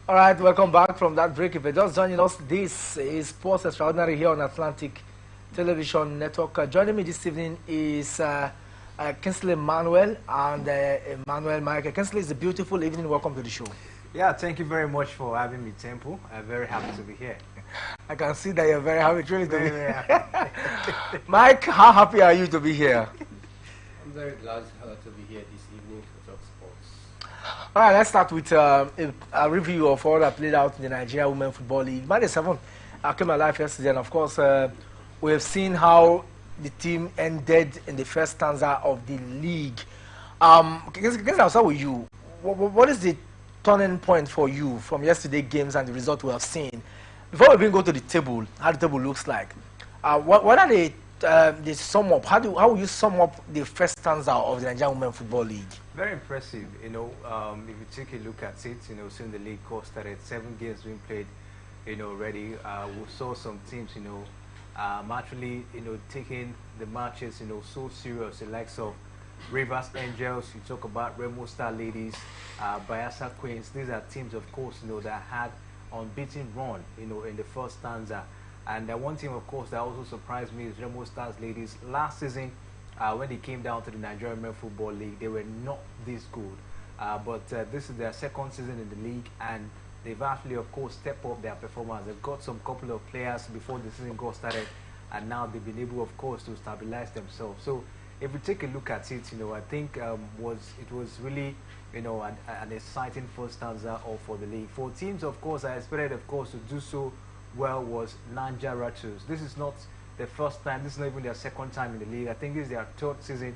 All right, welcome back from that break. If you're just joining us, this is Sports Extraordinary here on Atlantic Television Network. Joining me this evening is Kinsley Manuel and Emmanuel Michael. Kinsley, it's a beautiful evening. Welcome to the show. Yeah, thank you very much for having me, Temple. I'm very happy to be here. I can see that you're very happy to be Very happy. Mike, how happy are you to be here? I'm very glad to be here this evening to talk sports. All right, let's start with a review of all that played out in the Nigeria Women Football League. Match 7 came alive yesterday, and of course, we have seen how the team ended in the first stanza of the league. I'll start with you. What is the turning point for you from yesterday's games and the result we have seen? Before we even go to the table, how the table looks like, what are the sum up? How will you sum up the first stanza of the Nigerian Women Football League? Very impressive, if you take a look at it, soon the league course started, 7 games being played, already. We saw some teams, actually, taking the matches, so serious, the likes of Rivers Angels, you talk about Remo Star Ladies, Bayelsa Queens. These are teams, of course, that had unbeaten run, in the first stanza. And one team, of course, that also surprised me is Remo Stars Ladies. Last season, when they came down to the Nigerian Women Football League, they were not this good. But this is their second season in the league, and they've actually, of course, stepped up their performance. They've got some couple of players before the season got started, and now they've been able, of course, to stabilize themselves. So if we take a look at it, I think it was really, an exciting first stanza for the league. For teams, of course, I expected, of course, to do so well was Nanja Ratus. This is not the first time, this is not even their second time in the league. I think this is their third season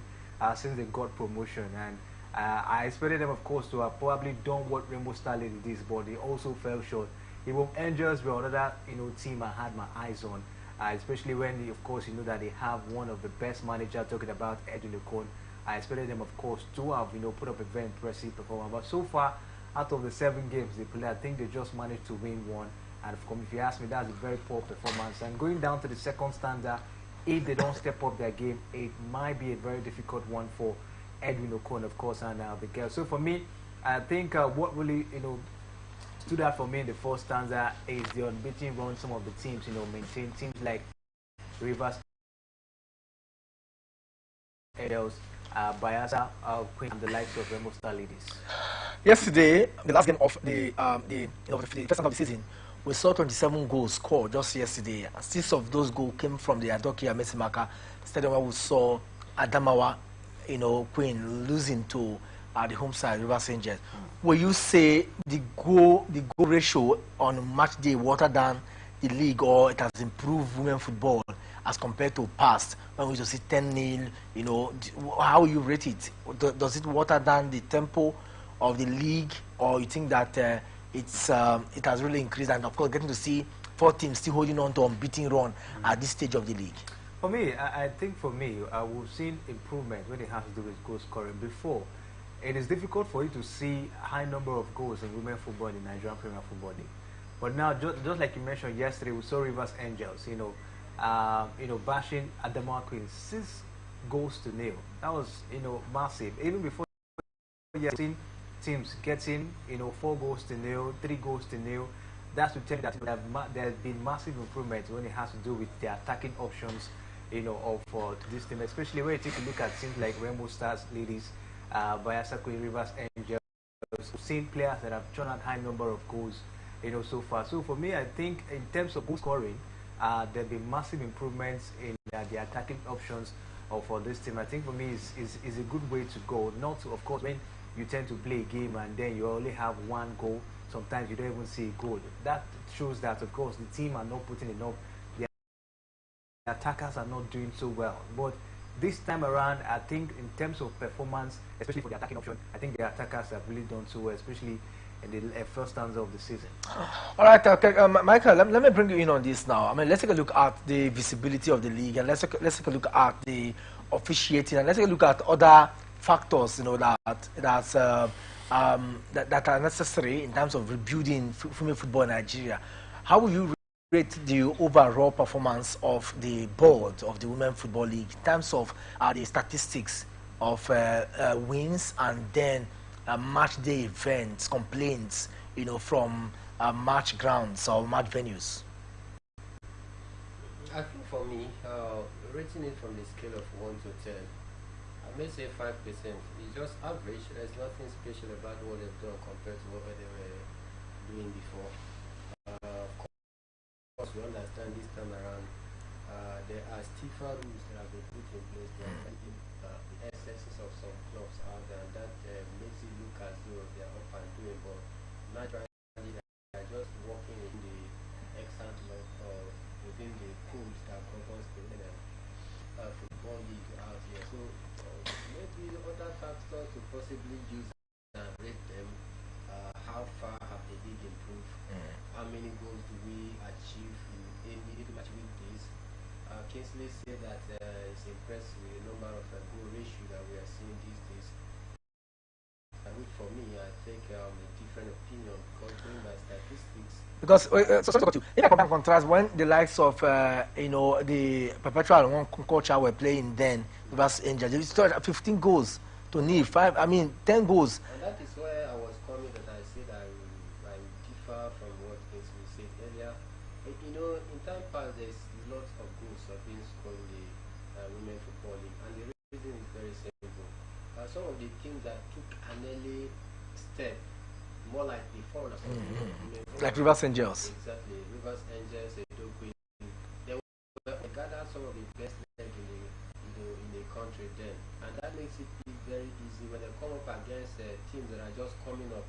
since they got promotion, and I expected them, of course, to have probably done what Rainbow Star Lady did, but they also fell short. Even Angels were another team I had my eyes on, especially when, of course, that they have one of the best managers, talking about Edwin Okon. I expected them, of course, to have put up a very impressive performance, but so far, out of the 7 games they played, I think they just managed to win 1. And if you ask me, that's a very poor performance. And going down to the second stanza, if they don't step up their game, it might be a very difficult one for Edwin Okon, of course, and the girls. So for me, I think what really stood out for me in the first stanza is the unbeaten run some of the teams maintain. Teams like Rivers Angels, Bayelsa Queen, and the likes of Remo Star Ladies. Yesterday, the last game of the first half of the season, we saw 27 goals scored just yesterday. 6 of those goals came from the Adokia Mesimaka Stadium, where we saw Adamawa, Queen losing to the home side, Rivers Angels. Will you say the goal ratio on match day watered down the league, or it has improved women football as compared to past when we used to see 10-0? How you rate it? Does it water down the tempo of the league, or you think that it has really increased, and of course getting to see 4 teams still holding on to unbeaten run at this stage of the league? For me, I think for me, we've seen improvement when it has to do with goal scoring. Before, it is difficult for you to see a high number of goals in women football in the Nigerian Premier Football League. But now, just like you mentioned yesterday, we saw Rivers Angels, bashing Adamawa Queens 6 goals to 0. That was, massive. Even before, you have seen teams getting 4 goals to 0, 3 goals to 0. That's to tell you that there has been massive improvement when it has to do with the attacking options for this team, especially when you take a look at teams like Rainbow Stars Ladies, Bayelsa Queen, Rivers Angels. We've seen players that have churned out high number of goals so far. So for me, I think in terms of goal scoring, there have been massive improvements in the attacking options for this team. I think for me is a good way to go. Not to, of course, when you tend to play a game and then you only have 1 goal. Sometimes you don't even see a goal. That shows that, of course, the team are not putting enough. The attackers are not doing so well. But this time around, I think in terms of performance, especially for the attacking option, I think the attackers have really done so well, especially in the first stanza of the season. All right, okay, Michael, let me bring you in on this now. I mean, let's take a look at the visibility of the league, and let's take a look at the officiating, and let's take a look at other factors, that are necessary in terms of rebuilding female football in Nigeria. How will you rate the overall performance of the board of the Women Football League in terms of the statistics of wins and then match day events, complaints, from match grounds or match venues? I think for me, rating it from the scale of 1 to 10, I may say 5%. It's just average. There's nothing special about what they've done compared to what they were doing before. Of course, we understand this time around, there are stiffer rules that have been put in place that the excesses of some clubs out there, and that makes it look as though they are up and doing, but naturally they are just walking in the exact law within the codes that governs the football league out here. So maybe other factors to possibly use and rate them. How far have the league improved? How many goals do we achieve in any match weekdays? Kingsley said that it's impressed with the number of goal ratio that we are seeing these days. Which for me, I take a different opinion because going by statistics. Because if I compare and contrast when the likes of the Perpetual and One Culture were playing then versus Angels, they scored 15 goals to nil, 10 goals. And that is where I was coming that I said I differ from what Kingsley said earlier. In time past, there's lots of goals have been scored in the women football league, and the reason is very simple. Some of the teams that took an early step, more like the foreigners, like Rivers Angels. Exactly, Rivers Angels, Edo Queen. They gathered some of the best leg in the country then, and that makes it very easy when they come up against teams that are just coming up.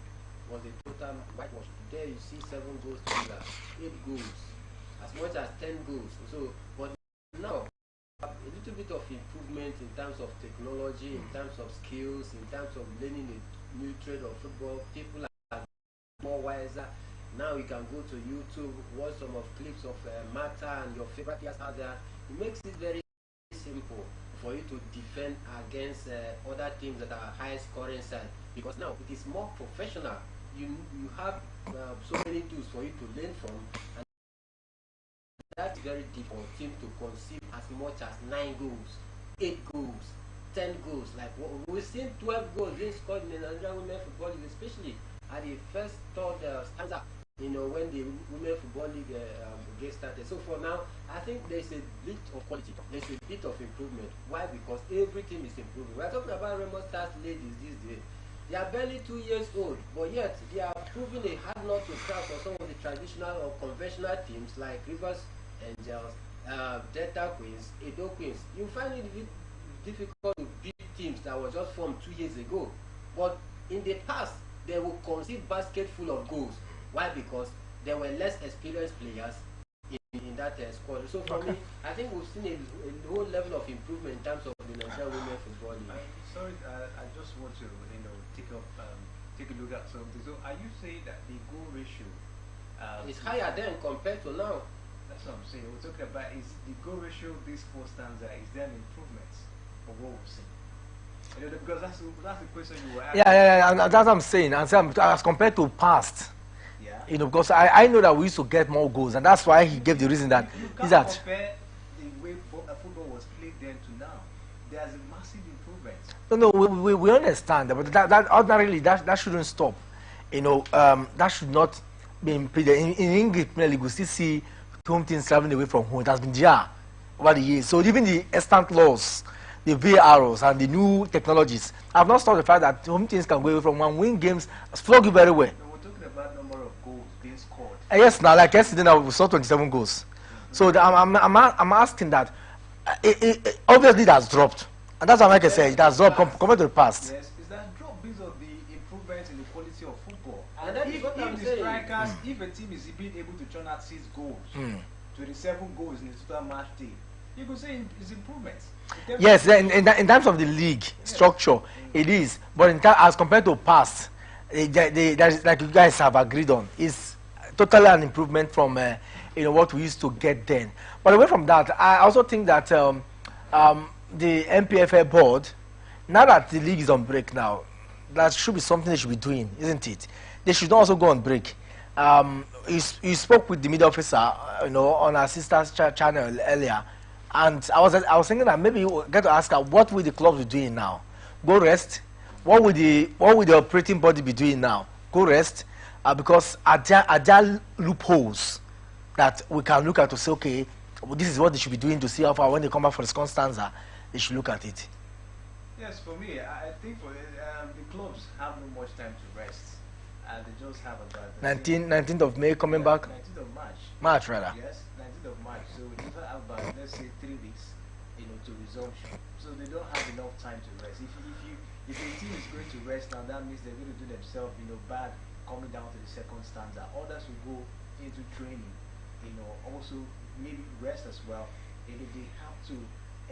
Was the total whitewash? There you see 7 goals together, 8 goals, as much as 10 goals. So, but now a little bit of improvement in terms of technology, in terms of skills, in terms of learning a new trade of football. People are more wiser. Now you can go to YouTube, watch some of clips of Mata and your favorite players out there. It makes it very simple for you to defend against other teams that are high scoring side, because now it is more professional. You have so many tools for you to learn from, and that's very difficult for a team to conceive as much as 9 goals, 8 goals, 10 goals. Like we've seen 12 goals being scored in the Nigerian women football league, especially at the first third stanza, when the women football league gets started. So for now, I think there's a bit of quality, there's a bit of improvement. Why? Because every team is improving. We're talking about Remo Stars ladies these days. They are barely 2 years old, but yet they are proving a hard nut to crack for some of the traditional or conventional teams like Rivers Angels, Delta Queens, Edo Queens. You find it difficult to beat teams that were just formed 2 years ago. But in the past, they will concede basket full of goals. Why? Because there were less experienced players in that squad. So for me, I think we've seen a whole level of improvement in terms of the Nigerian women football league. Sorry, I just want to take a look at something. So are you saying that the goal ratio is higher then compared to now? That's what I'm saying. We're talking about is the goal ratio this 4 stanza, is there an improvement of what we've seen? Because that's the question you were asking. Yeah, and that's what I'm saying. And as compared to past, because I know that we used to get more goals, and that's why he gave the reason that you can't compare the way football was played then to now. There's a massive improvement. No, we understand that, but that ordinarily that shouldn't stop. That should not be impeded. In English Premier League, we still see home teams traveling away from home. It has been there over the years. So even the instant laws, the VARs, and the new technologies have not stopped the fact that home teams can go away from one, win games, flog you very well. No, we're talking about number of goals being scored. Yes, now like yesterday, now we saw 27 goals. So I'm asking that. Obviously, it has dropped, and that's what Michael said. It has dropped compared to the past. Yes, is that drop because of the improvements in the quality of football? And that is what I'm saying. Strikers, if a team is being able to churn out 6 goals, 27 goals in a total match day, you could say it's improvements. Yes, in terms of the league structure, it is. But as compared to past, there's, like you guys have agreed on, is totally an improvement from what we used to get then. But away from that, I also think that the MPFA board, now that the league is on break now, that should be something they should be doing, isn't it? They should also go on break. You spoke with the media officer, on our sister's channel earlier, and I was thinking that maybe you get to ask her what will the clubs be doing now? Go rest. What will the operating body be doing now? Go rest. because are there loopholes that we can look at to say, okay, well, this is what they should be doing to see how far when they come back for the second stanza, they should look at it. Yes, for me, I think for the clubs have no much time to rest. They just have about 19th of May coming back. 19th of March. March rather. Yes, 19th of March. So they have about, let's say, 3 weeks, to resumption. So they don't have enough time to rest. If a team is going to rest now, that means they're going to do themselves, bad coming down to the second stanza. Others will go into training, also maybe rest as well. They have to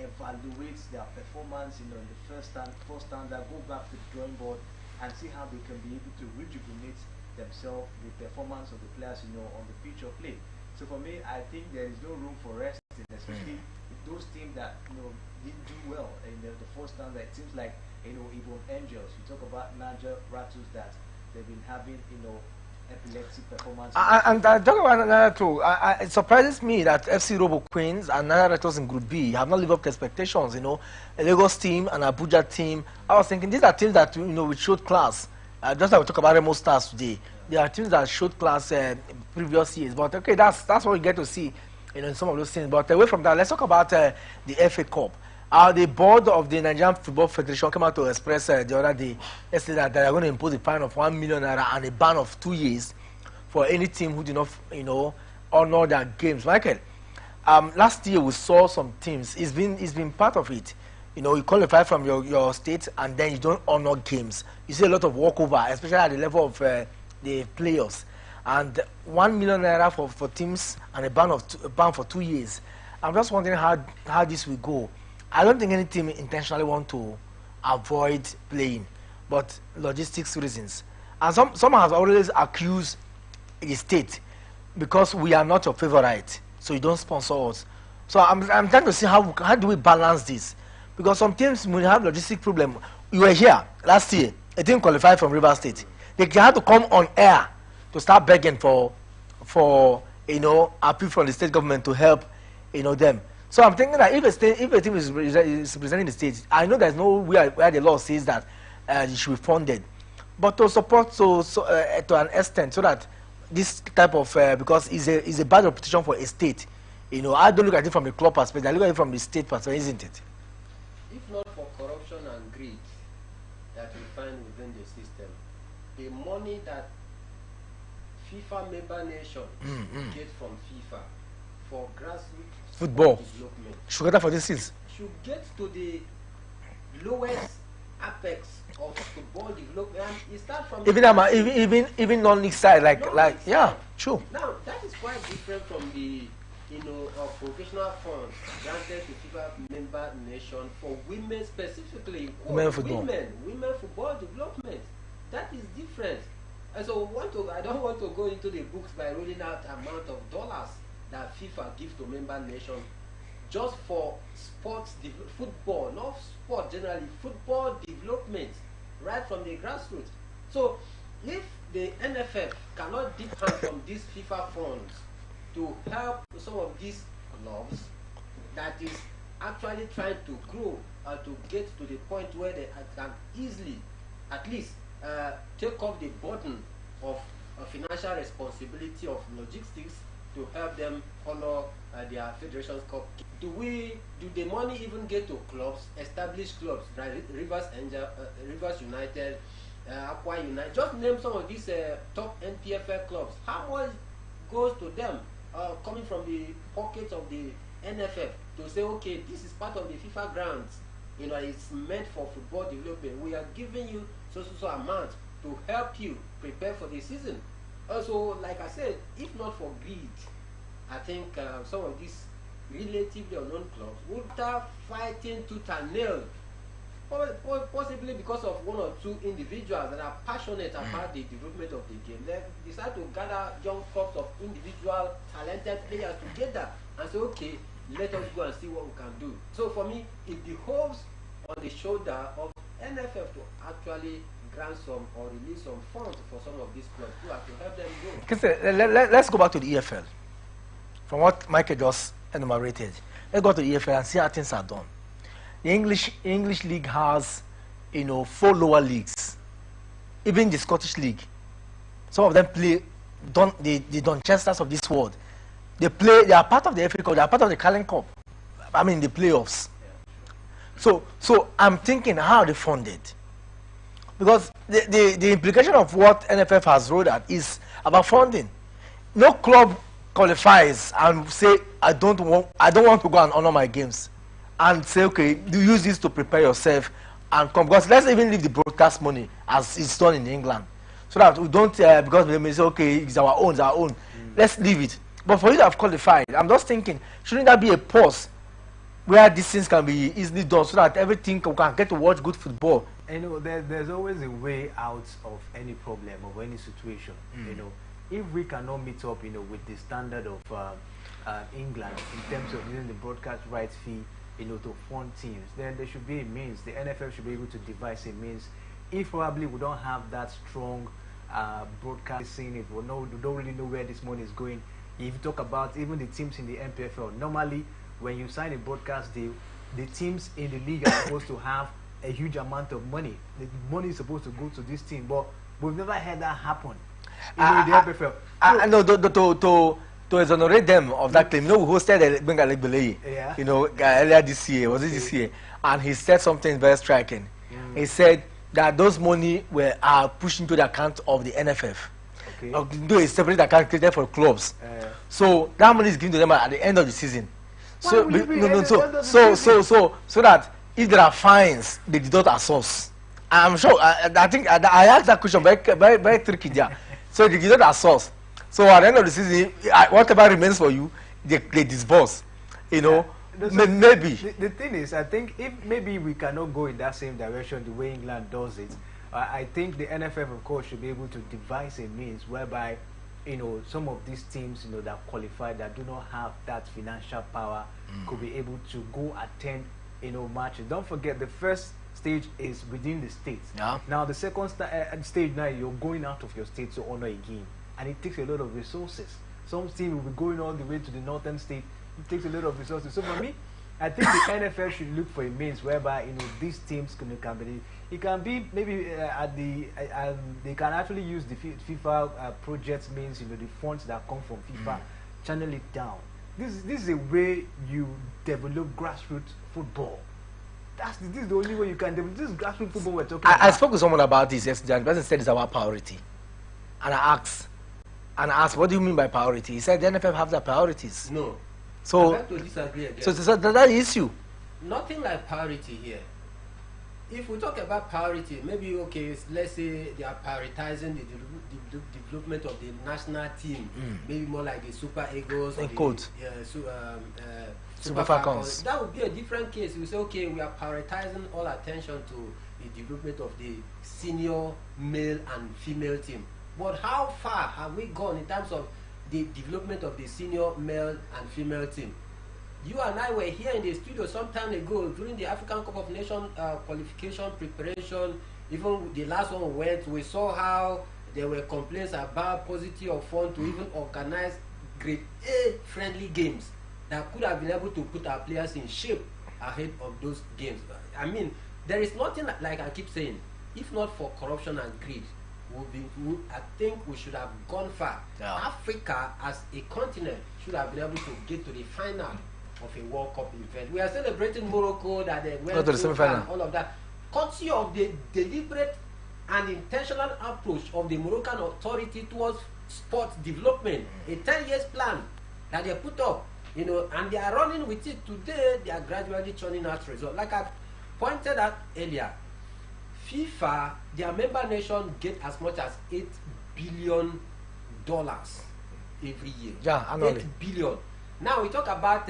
evaluate their performance, in the first stanza, go back to the drawing board and see how they can be able to rejuvenate themselves, the performance of the players, on the pitch of play. So for me, I think there is no room for resting, especially those teams that didn't do well in the first stanza. It seems like even Angels. You talk about Niger Rattles that they've been having epileptic performance. And talking about another too, it surprises me that FC Robo Queens and Niger Rattles in Group B have not lived up to expectations. A Lagos team and Abuja team. I was thinking these are teams that we showed class. Just like we talk about Remo Stars today, they are teams that showed class previous years. But okay, that's what we get to see, in some of those things. But away from that, let's talk about the FA Cup. The board of the Nigerian Football Federation came out to express the other day, yesterday, that they are going to impose a fine of 1 million naira and a ban of 2 years for any team who do not, honor their games. Michael, last year we saw some teams. It's been part of it. You qualify from your state and then you don't honor games. You see a lot of walkover, especially at the level of the players. And 1 million naira for teams and a ban for 2 years. I'm just wondering how this will go. I don't think any team intentionally want to avoid playing, but logistics reasons. And some have always accused the state because we are not your favorite, so you don't sponsor us. So I'm trying to see how do we balance this, because some teams will have logistic problem. You were here last year, a team qualified from River State. They had to come on air to start begging for appeal from the state government to help them. So I'm thinking that if a team is representing the state, I know there's no where the law says that it should be funded, but to support to an extent, so that this type of because it's a bad reputation for a state. I don't look at it from the club perspective. I look at it from the state perspective, isn't it? If not for corruption and greed that we find within the system, the money that FIFA member nation get from FIFA for grassroots football development should get that for this is should get to the lowest apex of football development. And it starts from even non-league side, yeah, true. Now that is quite different from the professional funds granted to FIFA member nation for women specifically. Women football Development. That is different. And so I don't want to go into the books by rolling out amount of dollars that FIFA gives to member nations just for football, not sport generally, football development right from the grassroots. So if the NFF cannot dip hand from these FIFA funds to help some of these clubs that is actually trying to grow to get to the point where they can easily at least take off the burden of financial responsibility of logistics to help them honor their Federation's Cup. Do the money even get to clubs, established clubs, right? Rivers United, Aqua United? Just name some of these top NPFL clubs. How much goes to them coming from the pockets of the NFF to say, okay, this is part of the FIFA grants. It's meant for football development. We are giving you so amount to help you prepare for the season. Also, like I said, if not for greed, I think some of these relatively unknown clubs would start fighting tooth and nail, possibly because of one or two individuals that are passionate about the development of the game. They decide to gather young clubs of individual talented players together and say, okay, let us go and see what we can do. So for me, it behoves on the shoulder of NFF to actually grant some or release some funds for some of these clubs to help them grow. Let's go back to the EFL. From what Michael just enumerated, let's go to the EFL and see how things are done. The English league has, 4 lower leagues. Even the Scottish league Some of them play the Donchesters of this world. They are part of the FA Cup, they are part of the Carling Cup. I mean the playoffs. So I'm thinking how they funded. Because the implication of what NFF has rolled out is about funding. No club qualifies and say I don't want to go and honor my games, and say okay, you use this to prepare yourself and come. Because let's even leave the broadcast money as it's done in England, so that we don't because they may say okay, it's our own, Let's leave it. But for you to have qualified, I'm just thinking, shouldn't that be a pause where these things can be easily done so that everything can get to watch good football? You know, there's always a way out of any problem, of any situation. You know, if we cannot meet up, you know, with the standard of England in terms of using the broadcast rights fee, you know, to fund teams, then there should be a means. The NFF should be able to devise a means. If probably we don't have that strong broadcasting, if we don't really know where this money is going. If you talk about even the teams in the MPFL, normally when you sign a broadcast deal, the teams in the league are supposed to have a huge amount of money. The money is supposed to go to this team, but we've never had that happen. In the MPFL. No, to exonerate them of that claim. You know, we hosted Bengali Belay, you know, earlier this year, was it this year? And he said something very striking. He said that those money are pushed into the account of the NFF. Do a separate account created for clubs. So that money is given to them at the end of the season. So that if there are fines, they deduct a source. I'm sure. I think I asked that question very tricky there. So they deduct a source. So at the end of the season, whatever remains for you, they disburse. You know, maybe. The thing is, I think if maybe we cannot go in that same direction the way England does it, I think the NFF, of course, should be able to devise a means whereby, you know, some of these teams, you know, that qualify, that do not have that financial power, could be able to go attend, you know, matches. Don't forget, the first stage is within the states. Now, the second stage, now you're going out of your state to honor a game, and it takes a lot of resources. Some teams will be going all the way to the northern state. It takes a lot of resources. So for me, I think the NFL should look for a means whereby, you know, these teams can be. It can be maybe they can actually use the FIFA project means, you know, the funds that come from FIFA, channel it down. This is a way you develop grassroots football. This is the only way you can develop this grassroots football we're talking about. I spoke to someone about this yesterday, and the person said it's our priority. And I asked, what do you mean by priority? He said the NFF have their priorities. No. So I have to disagree again. So that's the issue. Nothing like priority here. If we talk about priority, maybe okay, let's say they are prioritizing the development of the national team, maybe more like the Super Eagles or Super Falcons. That would be a different case. We say okay, we are prioritizing all attention to the development of the senior male and female team. But how far have we gone in terms of the development of the senior male and female team? You and I were here in the studio some time ago during the African Cup of Nations qualification preparation. Even the last one we saw how there were complaints about paucity of funds to even organize grade A friendly games that could have been able to put our players in shape ahead of those games. I mean, there is nothing like I keep saying, if not for corruption and greed, I think we should have gone far. Africa as a continent should have been able to get to the final of a World Cup event. We are celebrating Morocco that they went to the semi-final, all of that, courtesy of the deliberate and intentional approach of the Moroccan authority towards sports development. A 10 years plan that they put up, you know, and they are running with it today. They are gradually churning out results. Like I pointed out earlier, FIFA, their member nation get as much as $8 billion every year. Yeah, annually. 8 billion. Now we talk about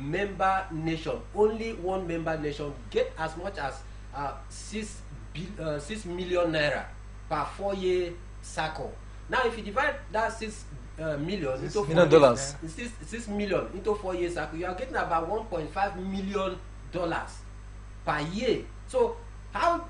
member nation. Only one member nation get as much as 6 million naira per 4-year cycle. Now if you divide that 6 million into dollars, 6 million into 4 years cycle, you are getting about $1.5 million per year. So how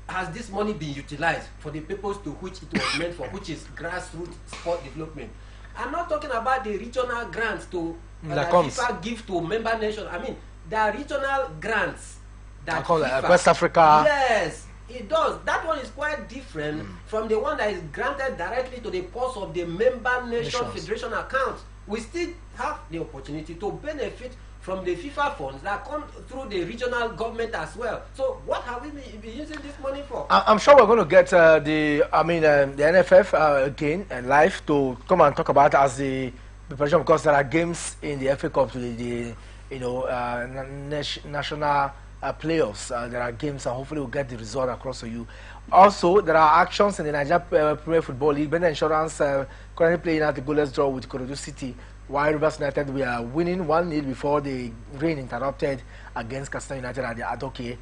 has this money been utilized for the purpose to which it was meant for, which is grassroots sport development? I'm not talking about the regional grants to that FIFA give to member nations. I mean, there are regional grants that FIFA, West Africa. Yes, It does. That one is quite different from the one that is granted directly to the purse of the member nation federation account. We still have the opportunity to benefit from the FIFA funds that come through the regional government as well. So what have we been using this money for? I'm sure we're going to get the NFF again and live to come and talk about as the preparation, because there are games in the FA Cup, the national playoffs. There are games, and hopefully we'll get the result across to you. Also, there are actions in the Nigeria Premier Football League. Ben Insurance currently playing at the goalless draw with Korodu City, while Rivers United we are winning 1-0 before the rain interrupted against Katsina United at the Adoke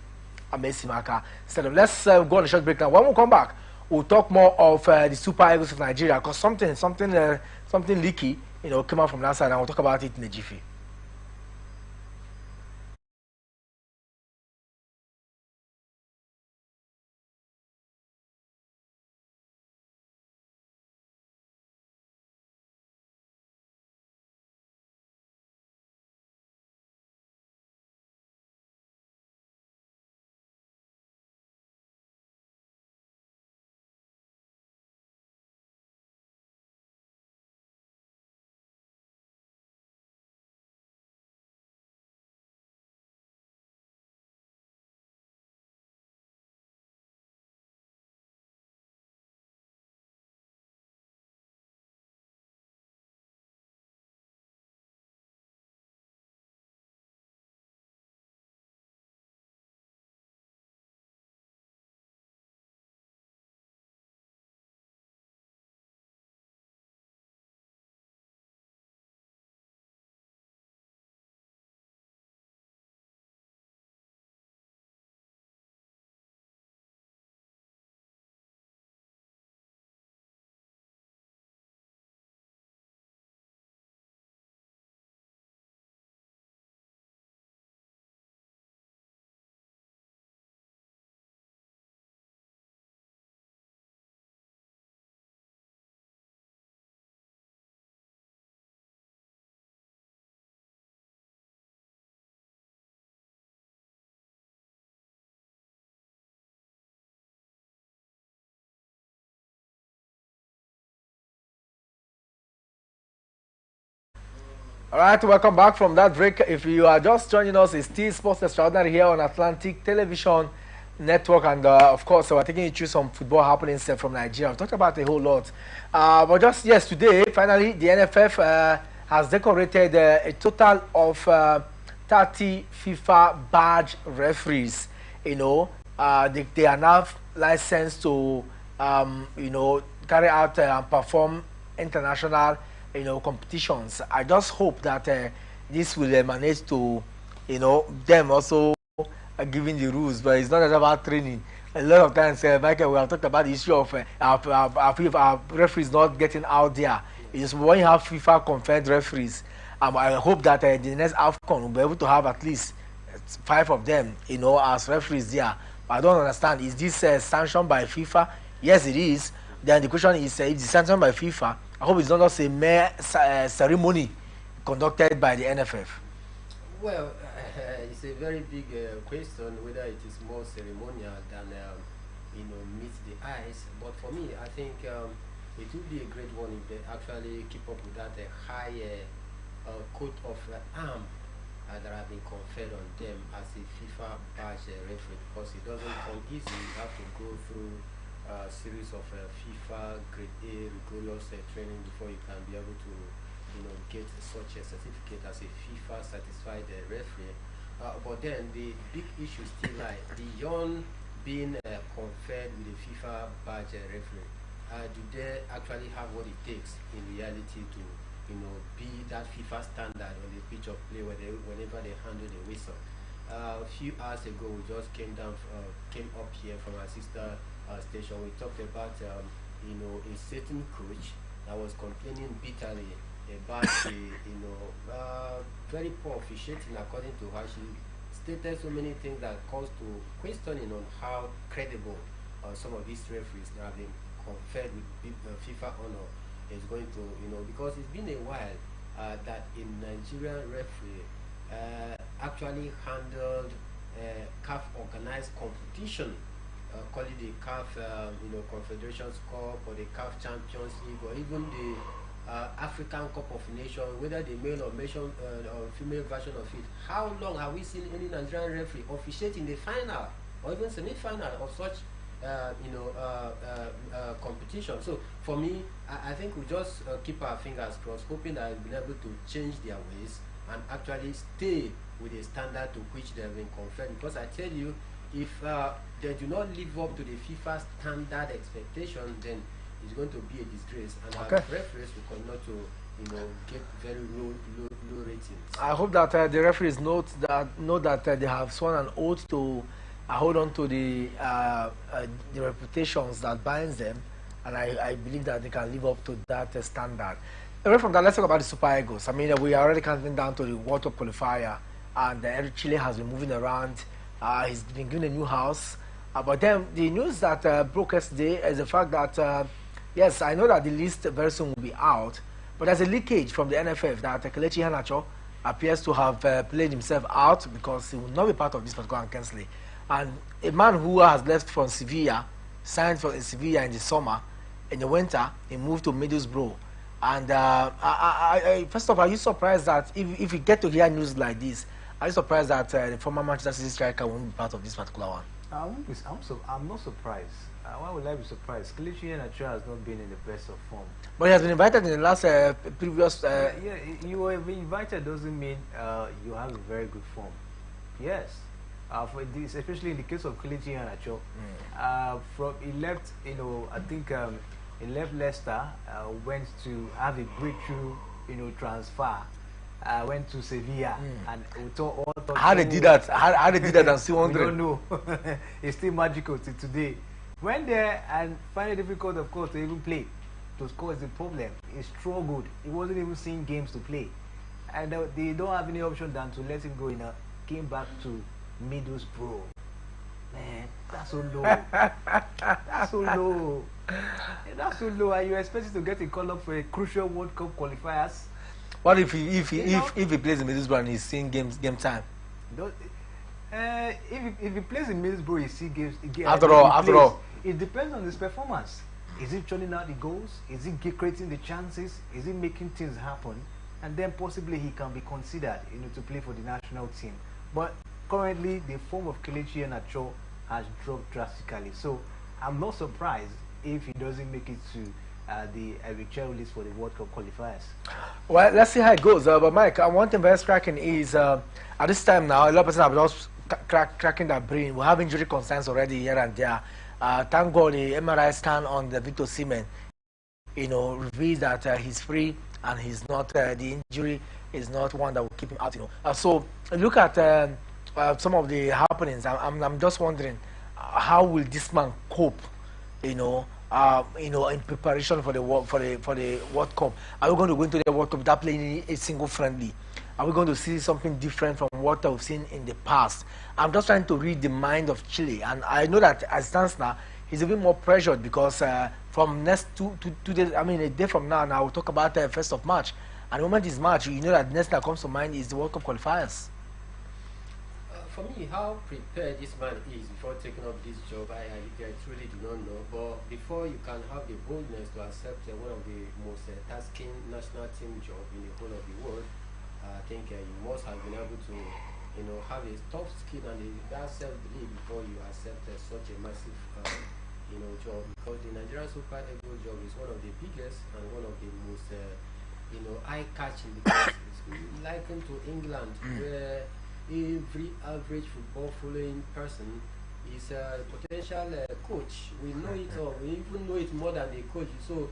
Amesimaka Stadium. Let's go on a short break now. When we come back, we'll talk more of the Super Eagles of Nigeria, because something leaky, came out from that side, and we'll talk about it in a jiffy. All right, welcome back from that break. If you are just joining us, it's still Sports Extraordinary here on Atlantic Television Network, and of course, we're taking you through some football happenings from Nigeria. We've talked about a whole lot, but just today, finally, the NFF has decorated a total of 30 FIFA badge referees. They are now licensed to, carry out and perform international competitions. I just hope that this will emanate to them also giving the rules, but it's not just about training. A lot of times, Michael, we have talked about the issue of our referees not getting out there. It's when you have FIFA confirmed referees. I hope that the next AFCON will be able to have at least 5 of them, as referees there. But I don't understand. Is this sanctioned by FIFA? Yes, it is. Then the question is, if it's sanctioned by FIFA, I hope it's not just a mere ceremony conducted by the NFF. Well, it's a very big question whether it is more ceremonial than meets the eyes. But for me, I think it would be a great one if they actually keep up with that high coat of arm that have been conferred on them as a FIFA badge referee, because it doesn't come easy. You have to go through a series of FIFA grade A rigorous training before you can be able to get such a certificate as a FIFA certified referee. But then the big issue still lie beyond being conferred with a FIFA badge referee. Do they actually have what it takes in reality to be that FIFA standard on the pitch of play whenever they handle the whistle? A few hours ago, we just came up here from our sister station. We talked about a certain coach that was complaining bitterly about the very poor officiating, according to her. She stated so many things that caused to questioning on how credible some of these referees that have been conferred with FIFA honor is going to, because it's been a while that a Nigerian referee actually handled CAF organized competition call it the CAF, Confederations Cup or the CAF Champions League or even the African Cup of Nations, whether the male or female version of it. How long have we seen any Nigerian referee officiate in the final or even semi-final of such competition? So for me, I think we just keep our fingers crossed, hoping that we'll be able to change their ways and actually stay with the standard to which they have been conferred. Because I tell you, if they do not live up to the FIFA standard expectation, then it's going to be a disgrace, and our referees will continue to, get very low ratings. I hope that the referees know that they have sworn an oath to hold on to the reputations that binds them, and I believe that they can live up to that standard. Away from that, let's talk about the Super Eagles. I mean, we are already counting down to the World Cup qualifier, and Chile has been moving around. He's been given a new house. But then the news that broke yesterday is the fact that, yes, I know that the list very soon will be out, but there's a leakage from the NFF that Kelechi Iheanacho appears to have played himself out because he will not be part of this particular cancel. And a man who has left from Sevilla, signed for Sevilla in the summer, in the winter, he moved to Middlesbrough. And first of all, are you surprised that if you get to hear news like this, are you surprised that the former Manchester City striker won't be part of this particular one? I'm not surprised. Why would I be surprised? Kelechi Iheanacho has not been in the best of form. But he has been invited in the last previous... yeah, you were invited doesn't mean you have a very good form. Yes. For this, especially in the case of Kelechi Iheanacho, he left, I think he left Leicester, went to have a breakthrough, transfer. Went to Sevilla and we thought how they did that. How they did that and still wondering. We don't know. It's still magical till today. Went there and find it difficult, of course, to even play. To score is the problem. He struggled. He wasn't even seeing games to play, and they don't have any option than to let him go. Came back to Middlesbrough. Man, that's so low. That's so low. That's so low. Are you expected to get a call up for a crucial World Cup qualifiers? What if he plays in Middlesbrough and he's seeing game time? If he plays in Middlesbrough, he sees games. After all, it depends on his performance. Is he churning out the goals? Is he creating the chances? Is he making things happen? And then possibly he can be considered, to play for the national team. But currently, the form of Kelechi Iheanacho has dropped drastically. So I'm not surprised if he doesn't make it to the chair list for the World Cup qualifiers. Well, let's see how it goes. But Mike, one thing very striking is at this time now, a lot of people have lost cracking their brain. We have injury concerns already here and there. Thank God the MRI scan on the Victor Osimhen, reveals that he's free and he's not. The injury is not one that will keep him out. So look at some of the happenings. I'm just wondering how will this man cope? In preparation for the World Cup. Are we going to go into the World Cup without playing a single friendly? Are we going to see something different from what we've seen in the past? I'm just trying to read the mind of Chile, and I know that as it stands now, he's a bit more pressured because from next two days, I mean a day from now, we'll talk about the 1st of March. And the moment is March, that the next that comes to mind is the World Cup qualifiers. For me, how prepared this man is before taking up this job, I truly do not know. But before you can have the boldness to accept one of the most tasking national team job in the whole of the world, I think you must have been able to, have a tough skin and that self-belief before you accept such a massive, job. Because the Nigerian Super Eagles job is one of the biggest and one of the most, eye-catching because it's likened to England, where every average football following person is a potential coach. We know it all. We even know it more than the coach. So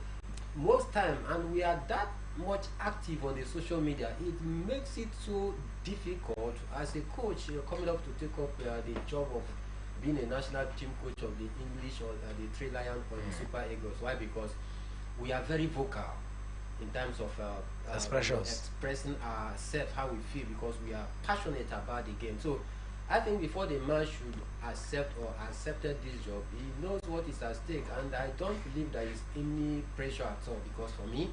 most time, and we are that much active on the social media, it makes it so difficult as a coach coming up to take up the job of being a national team coach of the English or the Three Lions or the Super Eagles. Why? Because we are very vocal in terms of expressing ourselves, how we feel, because we are passionate about the game. So I think before the man should accepted this job, he knows what is at stake, and I don't believe there is any pressure at all, because for me,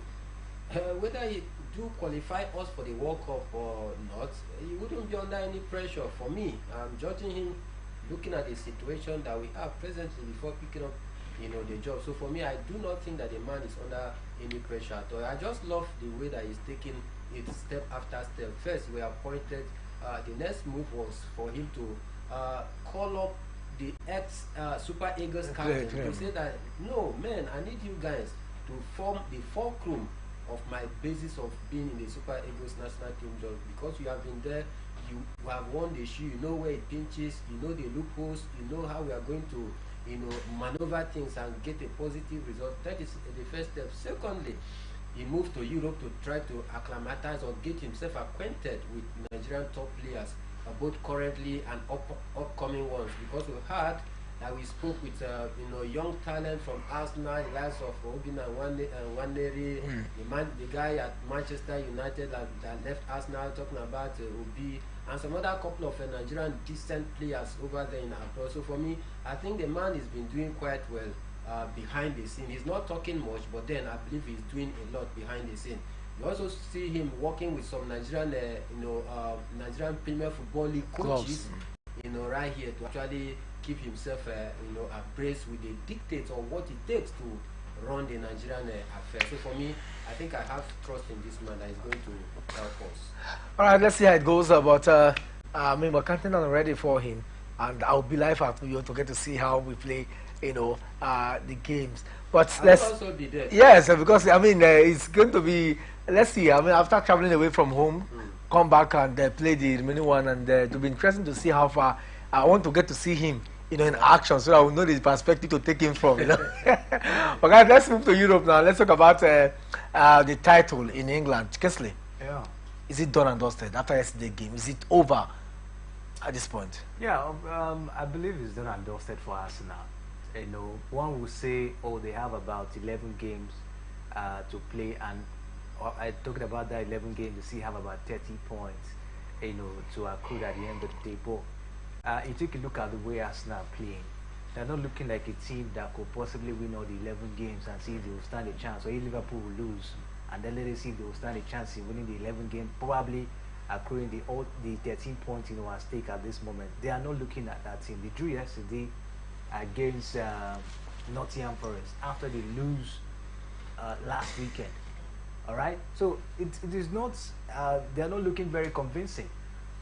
whether he do qualify us for the World Cup or not, he wouldn't be under any pressure. For me, I'm judging him looking at the situation that we have presently before picking up, the job. So for me, I do not think that the man is under any pressure at all. I just love the way that he's taking it step after step. First, we appointed. The next move was for him to call up the ex Super Eagles captain to say that no, man, I need you guys to form the fulcrum of my basis of being in the Super Eagles national team job, because you have been there, you have won the shoe, you know where it pinches, you know the loopholes, you know how we are going to maneuver things and get a positive result. That is the first step. Secondly, he moved to Europe to try to acclimatize or get himself acquainted with Nigerian top players, both currently and upcoming ones, because we heard that we spoke with young talent from Arsenal, the likes of Obina and Waneri, the guy at Manchester United that left Arsenal, talking about Obi, and some other couple of Nigerian decent players over there in abroad. So for me, I think the man has been doing quite well behind the scene. He's not talking much, but then I believe he's doing a lot behind the scene. You also see him working with some Nigerian, Nigerian Premier Football League coaches, right here to actually keep himself, abreast with the dictates of what it takes to run the Nigerian affair. So for me, I think I have trust in this man that is going to help us. All right, let's see how it goes. But I mean, we're counting on ready for him, and I'll be live after you to get to see how we play, the games. But let's also be there. Yes, because I mean, it's going to be. Let's see. I mean, after traveling away from home, come back and play the remaining one, and it'll be interesting to see how far. I want to get to see him, in action, so I will know the perspective to take him from. But guys, let's move to Europe now. Let's talk about the title in England. Kesley, Yeah. is it done and dusted after yesterday's game? Is it over at this point? Yeah, I believe it's done and dusted for Arsenal. One will say, oh, they have about 11 games to play, and I talking about that 11 games, you see, have about 30 points, to accrue at the end of the day. But you take a look at the way Arsenal are playing. They're not looking like a team that could possibly win all the 11 games and see if they will stand a chance, or if Liverpool will lose, and then let us see if they will stand a chance in winning the 11 game, probably accruing the 13 points at stake at this moment. They are not looking at that team. They drew yesterday against Nottingham Forest after they lose last weekend. All right, so it is not. They are not looking very convincing.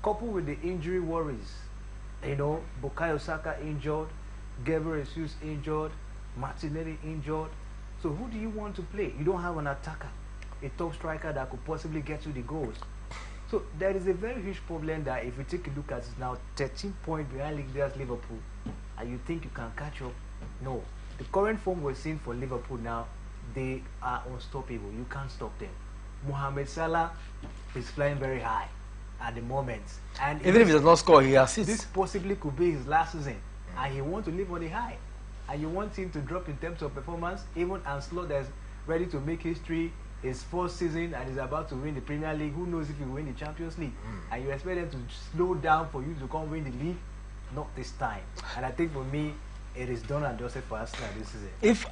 Coupled with the injury worries, Bukayo Saka injured, Gabriel Jesus injured, Martinelli injured. So who do you want to play? You don't have an attacker, a top striker that could possibly get you the goals. So there is a very huge problem that if you take a look at it now, 13 points behind leaders Liverpool, and you think you can catch up? No. The current form we're seeing for Liverpool now, they are unstoppable. You can't stop them. Mohamed Salah is flying very high at the moment, and Even if he does not score, he assists. this possibly could be his last season, and he wants to live on the high, and you want him to drop in terms of performance. Even Anslot that's ready to make history, his first season, and is about to win the Premier League. Who knows if he will win the Champions League? And you expect them to slow down for you to come win the league? Not this time. And I think for me, it is done and dusted for Arsenal this season. If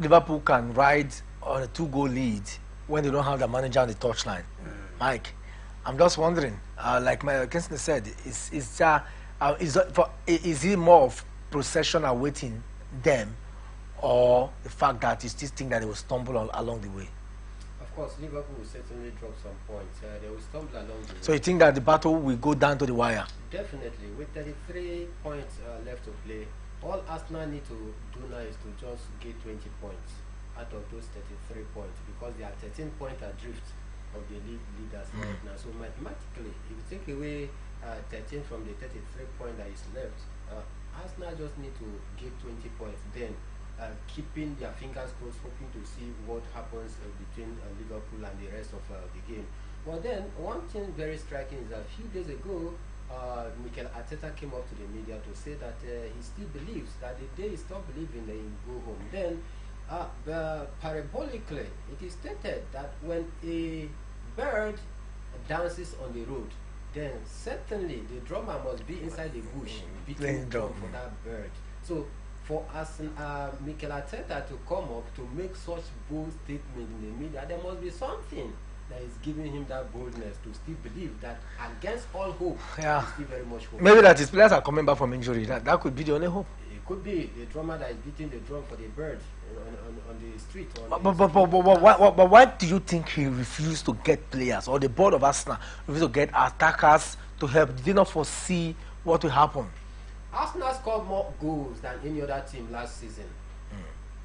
Liverpool can ride on a 2-goal lead when they don't have the manager on the touchline, Mike, I'm just wondering, like my Kinston said, is he more of procession awaiting them, or the fact that you still think that they will stumble along the way? Of course, Liverpool will certainly drop some points. They will stumble along the way. So you think that the battle will go down to the wire? Definitely. With 33 points left to play, all Arsenal need to do now is to just get 20 points out of those 33 points, because they are 13 points adrift of the league leaders right now. So mathematically, if you take away 13 from the 33 point that is left, Arsenal just need to get 20 points. Then keeping their fingers crossed, hoping to see what happens between Liverpool and the rest of the game. But then one thing very striking is that a few days ago, Mikel Arteta came up to the media to say that he still believes that the day he stopped believing that he will go home. Then parabolically, it is stated that when a bird dances on the road, then certainly the drummer must be inside the bush beating drum for that bird. So for us, Mikel Arteta to come up to make such bold statement in the media, there must be something that is giving him that boldness to still believe that against all hope, Yeah. there's still very much hope. Maybe that his players are coming back from injury. That could be the only hope. It could be the drummer that is beating the drum for the birds on the street. But why do you think he refused to get players, or the board of Arsenal refused to get attackers to help? Did they not foresee what will happen? Arsenal scored more goals than any other team last season.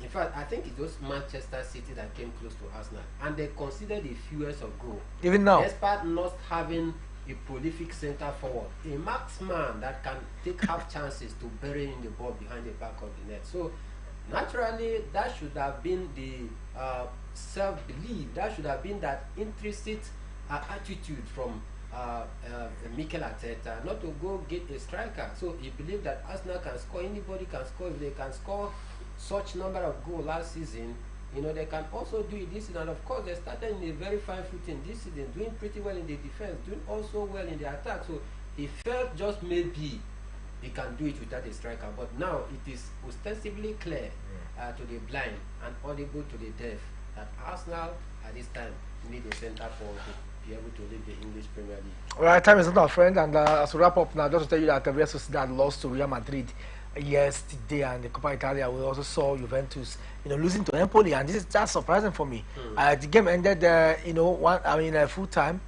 In fact, I think it was Manchester City that came close to Arsenal, and they considered the fewest of goals. Even now, despite not having a prolific centre forward, a marksman that can take half chances to bury in the ball behind the back of the net. So naturally, that should have been the self-belief. That should have been that intrinsic attitude from Mikel Arteta, not to go get a striker. So he believed that Arsenal can score. Anybody can score. If they can score such number of goals last season, they can also do it this season. And of course, they started in a very fine footing this season, doing pretty well in the defense, doing also well in the attack. So he felt just maybe he can do it without a striker. But now it is ostensibly clear to the blind and audible to the deaf that Arsenal at this time need a centre forward to be able to lead the English Premier League. All right, time is not our friend, and as we wrap up now, just to tell you that Real Sociedad lost to Real Madrid yesterday, and the Copa Italia. We also saw Juventus, losing to Empoli, and this is just surprising for me. The game ended, a full time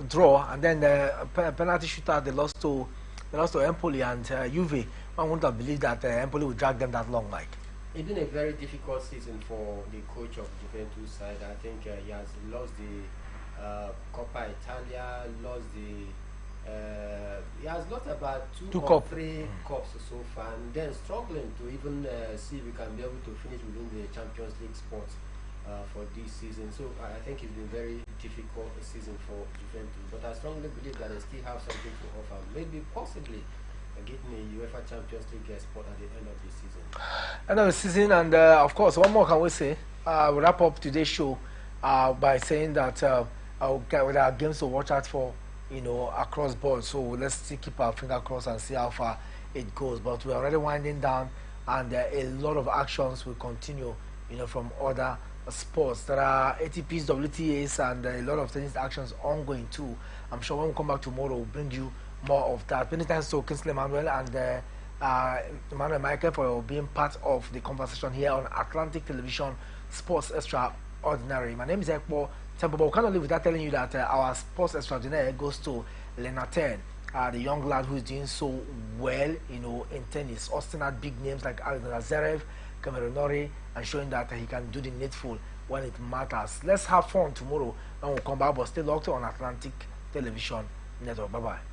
draw, and then the penalty shootout. They lost to Empoli, and Juve. One wouldn't have believed that Empoli would drag them that long, Mike. It's been a very difficult season for the coach of Juventus side. I think he has lost the Coppa Italia, he has lost about two or three cups so far, and then struggling to even see if we can be able to finish within the Champions League spot for this season. So I think it's been a very difficult season for Juventus, but I strongly believe that they still have something to offer, maybe possibly getting a UEFA Champions League spot at the end of the season. End of the season, and of course, one more can we say? We'll wrap up today's show by saying that there are games to watch out for, across board. So let's still keep our finger crossed and see how far it goes. But we're already winding down, and a lot of actions will continue, from other sports. There are ATPs, WTAs, and a lot of tennis actions ongoing too. I'm sure when we come back tomorrow, we'll bring you more of that. Many thanks to Kingsley Emmanuel and Emmanuel Michael for being part of the conversation here on Atlantic Television Sports Extraordinary. My name is Ekpo Temple, but we cannot live without telling you that our Sports Extraordinary goes to Lenaten, the young lad who is doing so well, in tennis. Austin had big names like Alexander Zverev, Cameron Norrie, and showing that he can do the needful when it matters. Let's have fun tomorrow when we come back, but stay locked on Atlantic Television Network. Bye-bye.